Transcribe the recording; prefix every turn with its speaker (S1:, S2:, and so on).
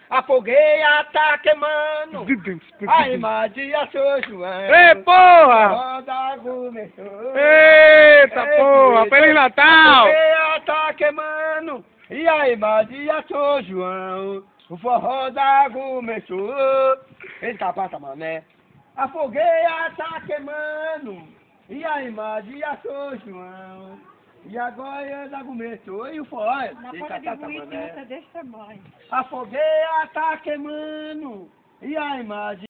S1: A fogueira tá queimando, a imagem a São João.
S2: Ei, porra!
S1: Roda começou.
S2: Eita, porra! Feliz
S1: A
S2: Natal!
S1: fogueira tá queimando, e a imagem a São João. O forró da começou. Eita, passa, mané. A fogueira tá queimando, e a imagem a São João. E agora já começou, e o forró?
S3: Na ponta de buíça desse tamanho.
S1: A fogueira tá queimando, e a imagem